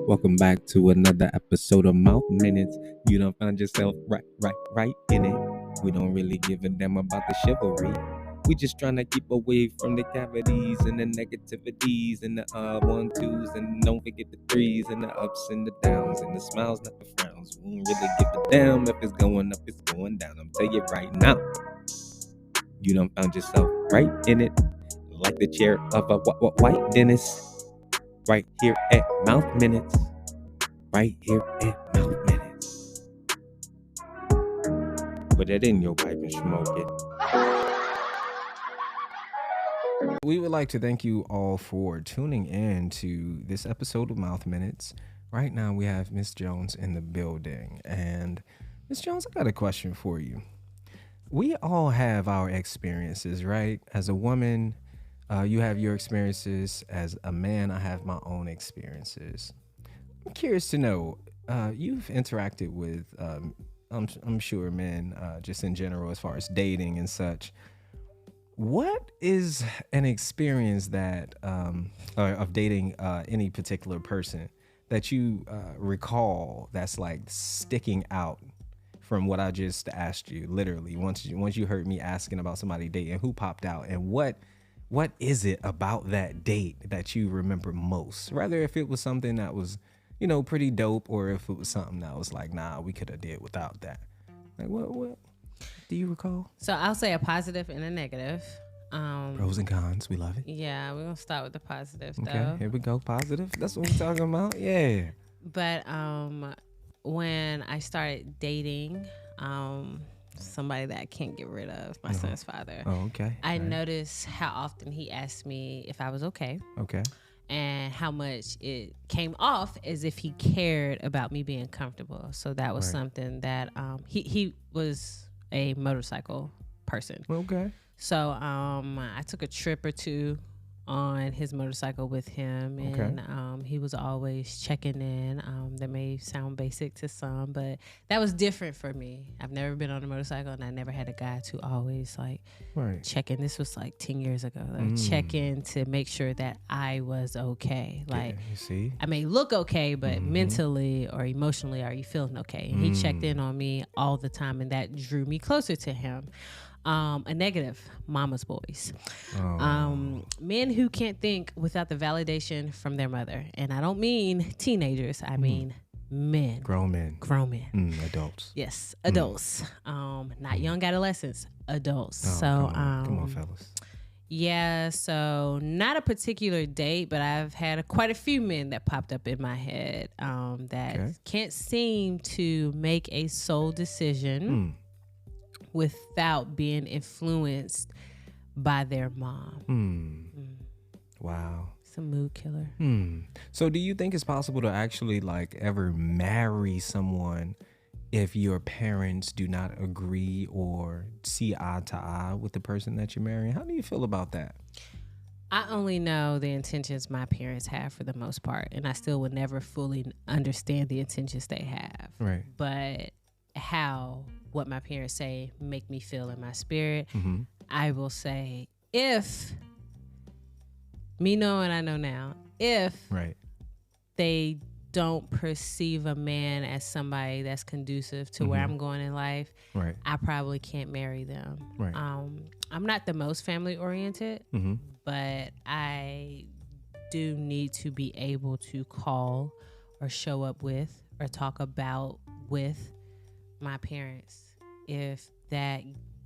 Welcome back to another episode of Mouth Minutes. You done found yourself right in it. We don't really give a damn about the chivalry. We just trying to keep away from the cavities and the negativities and the one twos, and don't forget the threes and the ups and the downs and the smiles, not the frowns. We don't really give a damn if it's going up, it's going down. I'm tell you right now, you done found yourself right in it, like the chair of a white dentist. Right here at Mouth Minutes. Right here at Mouth Minutes. Put it in your pipe and smoke it. We would like to thank you all for tuning in to this episode of Mouth Minutes. Right now we have Miss Jones in the building. And Miss Jones, I got a question for you. We all have our experiences, right? As a woman, you have your experiences. As a man, I have my own experiences. I'm curious to know, you've interacted with, I'm sure men, just in general, as far as dating and such. What is an experience that, of dating any particular person that you recall that's like sticking out from what I just asked you? Literally, once you heard me asking about somebody dating, who popped out, and what is it about that date that you remember most? Rather if it was something that was, pretty dope, or if it was something that was like, nah, we could have did without that. Like what do you recall? So I'll say a positive and a negative. Pros and cons, we love it. Yeah, we're gonna start with the positive Okay, though. here we go. Positive. That's what we're talking about. Yeah. But when I started dating somebody that I can't get rid of, my son's father. Oh, okay. I noticed how often he asked me if I was okay. Okay. And how much it came off as if he cared about me being comfortable. So that was something that he was a motorcycle person. Okay. So I took a trip or two on his motorcycle with him, and he was always checking in. That may sound basic to some, but that was different for me. I've never been on a motorcycle, and I never had a guy to always check in. This was like 10 years ago. Check in to make sure that I was okay. Like, you see, I may look okay, but mentally or emotionally, are you feeling okay? And he checked in on me all the time, and that drew me closer to him. A negative, mama's boys. Men who can't think without the validation from their mother. And I don't mean teenagers, I mean men. Grown men. Adults. Yes, adults. Not young adolescents, adults. Come on, fellas. Yeah, so not a particular date, but I've had quite a few men that popped up in my head that can't seem to make a sole decision without being influenced by their mom. Wow. It's a mood killer. So do you think it's possible to actually ever marry someone if your parents do not agree or see eye to eye with the person that you're marrying? How do you feel about that? I only know the intentions my parents have for the most part, and I still would never fully understand the intentions they have. Right. But what my parents say make me feel in my spirit. I will say, if me knowing I know now, if they don't perceive a man as somebody that's conducive to where I'm going in life, I probably can't marry them. I'm not the most family oriented, but I do need to be able to call or show up with or talk about with my parents. If that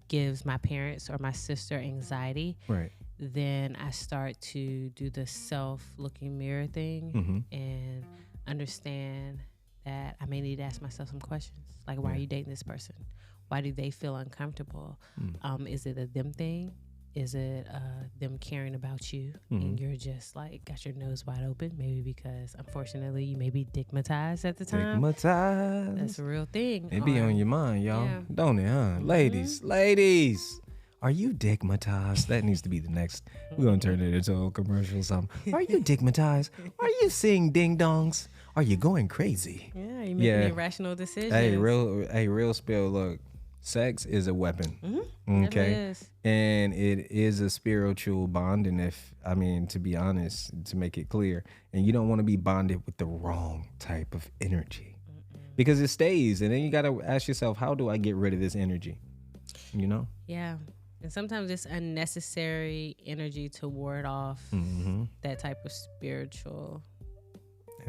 gives my parents or my sister anxiety, then I start to do the self-looking mirror thing and understand that I may need to ask myself some questions. Like, why are you dating this person? Why do they feel uncomfortable? Is it a them thing? Is it them caring about you and you're just got your nose wide open? Maybe because unfortunately you may be digmatized at the time. Digmatized. That's a real thing. It be on your mind, y'all. Yeah. Don't it, huh? Ladies, are you digmatized? That needs to be the next. We're going to turn it into a commercial or something. Are you digmatized? Are you seeing ding dongs? Are you going crazy? Yeah, you making irrational decisions. Hey, real spill. Look, Sex is a weapon. Mm-hmm. Okay. It is. And it is a spiritual bond. And to be honest, to make it clear, and you don't want to be bonded with the wrong type of energy because it stays. And then you got to ask yourself, how do I get rid of this energy? You know? Yeah. And sometimes it's unnecessary energy to ward off that type of spiritual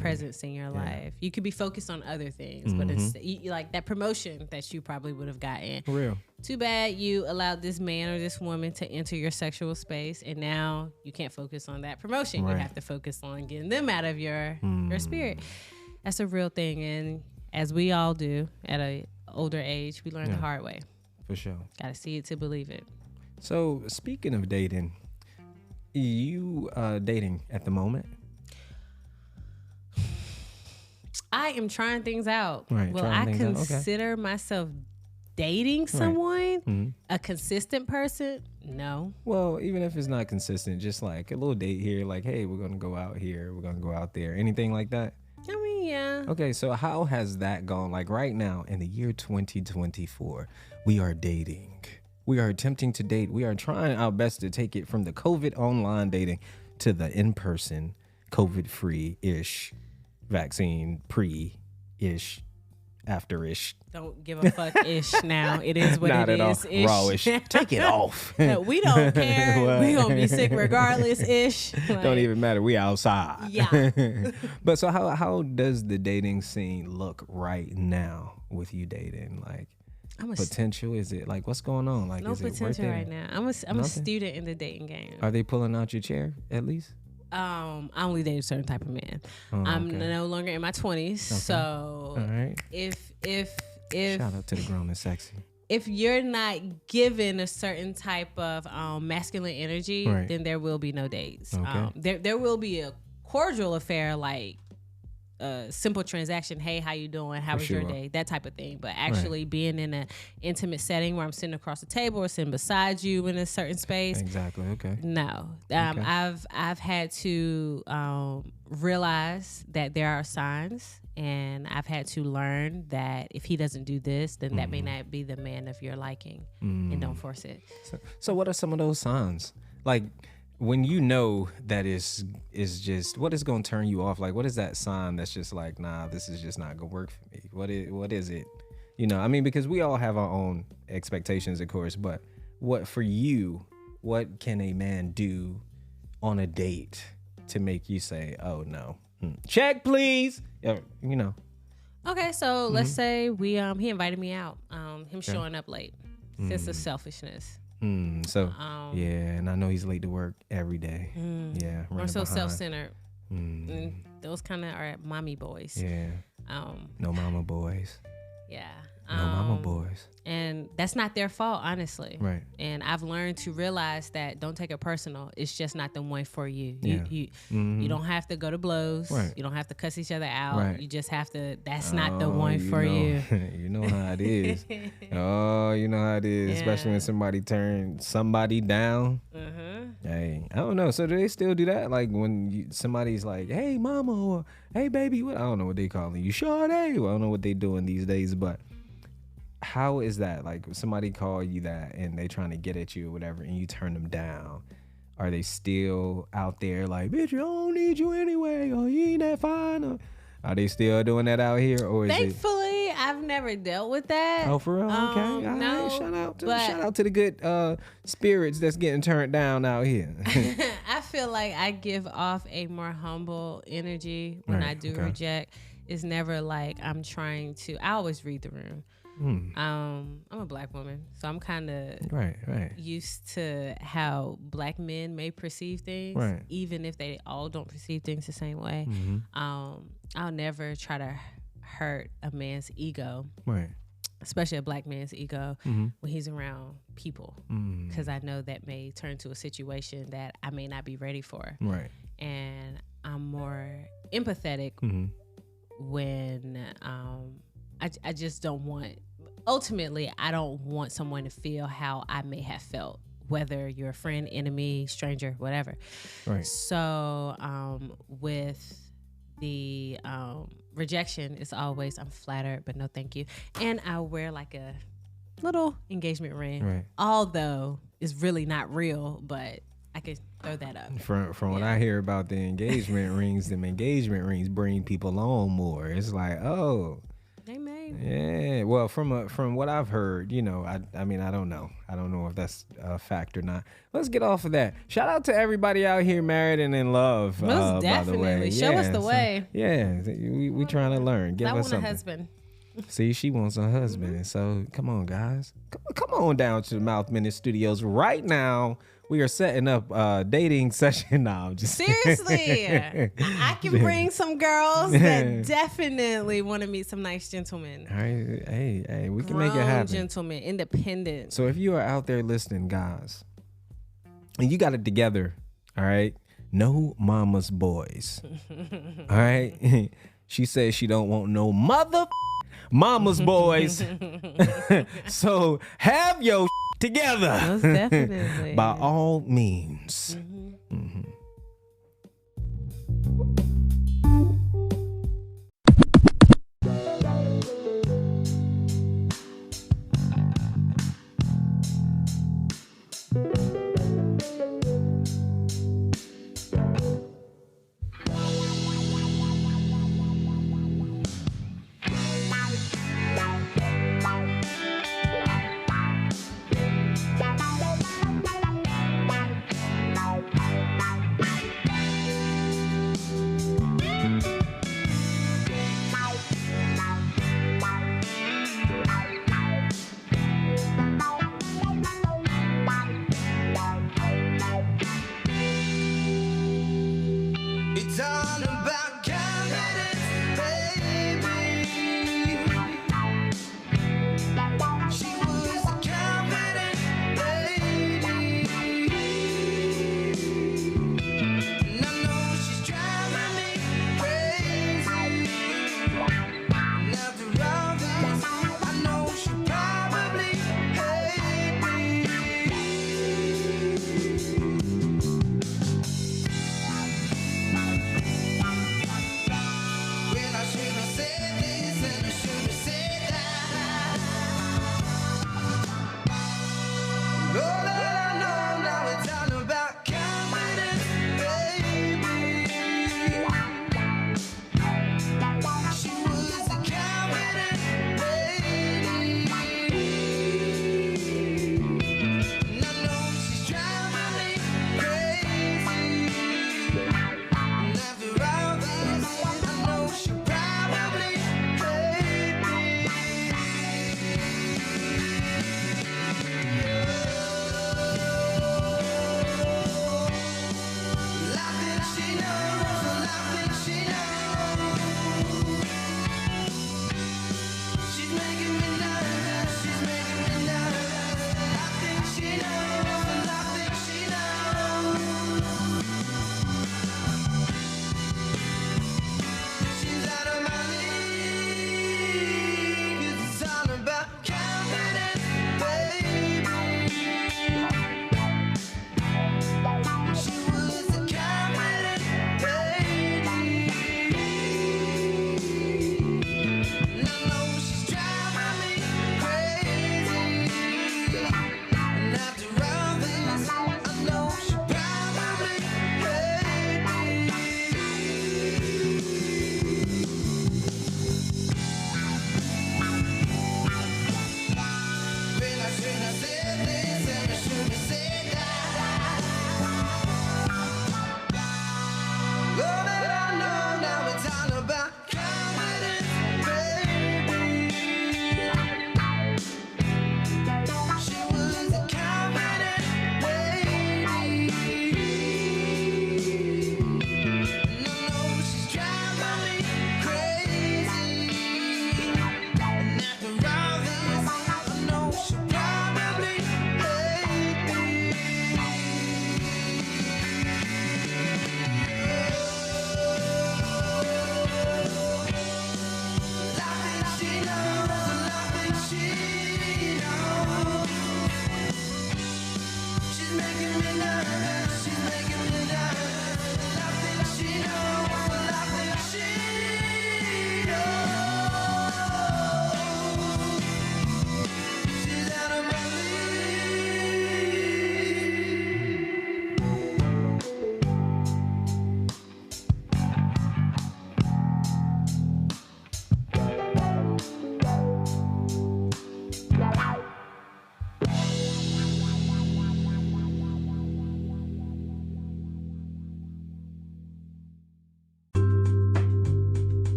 presence in your life. You could be focused on other things, but it's like that promotion that you probably would have gotten. For real. Too bad you allowed this man or this woman to enter your sexual space, and now you can't focus on that promotion. Right. You have to focus on getting them out of your spirit. That's a real thing, and as we all do at a older age, we learn the hard way. For sure. Got to see it to believe it. So speaking of dating, you dating at the moment? I am trying things out. Right, Will I consider myself dating someone? A consistent person? No. Well, even if it's not consistent, just like a little date here, like, hey, we're going to go out here, we're going to go out there. Anything like that? I mean, yeah. Okay, so how has that gone? Like right now in the year 2024, we are dating. We are attempting to date. We are trying our best to take it from the COVID online dating to the in-person COVID-free-ish, vaccine pre-ish, after-ish. Don't give a fuck-ish now. It is what Not it at is. all. Raw-ish. Take it off. No, we don't care. What? We gonna be sick regardless-ish. Like, Don't even matter. We outside. Yeah. But so how does the dating scene look right now with you dating? Like potential? Is it like what's going on? Like no is it potential right now. I'm a student in the dating game. Are they pulling out your chair at least? I only date a certain type of man. Oh, I'm no longer in my 20s, so all right. if Shout out to the grown and sexy. If you're not given a certain type of masculine energy, then there will be no dates. Okay. There will be a cordial affair, like a simple transaction. Hey, how you doing? How was your day? That type of thing. But actually being in an intimate setting where I'm sitting across the table or sitting beside you in a certain space. Exactly. Okay. No. I've had to realize that there are signs, and I've had to learn that if he doesn't do this, then that may not be the man of your liking, and don't force it. So what are some of those signs? Like when you know that is just what is going to turn you off? Like what is that sign that's just like, nah, this is just not going to work for me? What is it? You know, I mean, because we all have our own expectations, of course, but what for you, what can a man do on a date to make you say, oh no, check please? You know. Okay, so let's say he invited me out. Him showing up late. Sense of selfishness. Yeah, and I know he's late to work every day. Yeah, or so self-centered. Those kind of are mommy boys. Yeah. No mama boys. Yeah. No mama boys. And that's not their fault, honestly. Right. And I've learned to realize that don't take it personal. It's just not the one for you. Yeah. You don't have to go to blows. Right. You don't have to cuss each other out. Right. You just have to, that's not the one for you. You know how it is. Oh, you know how it is. Yeah. Especially when somebody turns somebody down. Hey, I don't know. So do they still do that? Like when somebody's like, hey, mama, or hey, baby, what? I don't know what they calling you. Sure, I don't know what they doing these days, but how is that? Like somebody call you that and they trying to get at you or whatever and you turn them down. Are they still out there like, bitch, I don't need you anyway, or you ain't that fine? Or are they still doing that out here? Or is Thankfully, I've never dealt with that. Oh, for real? Okay. All no, right. Shout out to the good spirits that's getting turned down out here. I feel like I give off a more humble energy when I do reject. It's never like I'm trying to. I always read the room. I'm a black woman, so I'm kind of used to how black men may perceive things, even if they all don't perceive things the same way. I'll never try to hurt a man's ego, especially a black man's ego, when he's around people, because I know that may turn to a situation that I may not be ready for. And I'm more empathetic when I just don't want, ultimately, I don't want someone to feel how I may have felt, whether you're a friend, enemy, stranger, whatever. So with the rejection, it's always, I'm flattered, but no thank you. And I wear like a little engagement ring. Right. Although it's really not real, but I could throw that up. From what I hear about the engagement rings, them engagement rings bring people on more. It's like, oh, they may. Yeah. Well, from what I've heard, I mean, I don't know. I don't know if that's a fact or not. Let's get off of that. Shout out to everybody out here married and in love. Most definitely. By the way. Show us the way. Yeah. We trying to learn. Give I us want something. a husband. See, she wants a husband. So come on, guys. Come on down to the Mouth Minute Studios right now. We are setting up a dating session now. Seriously, I can bring some girls that definitely want to meet some nice gentlemen. All right, hey, we can make it happen. Gentlemen, independent. So if you are out there listening, guys, and you got it together, all right, no mama's boys, all right. She says she don't want no mama's boys. So have your together. Most definitely. By all means. Mm-hmm.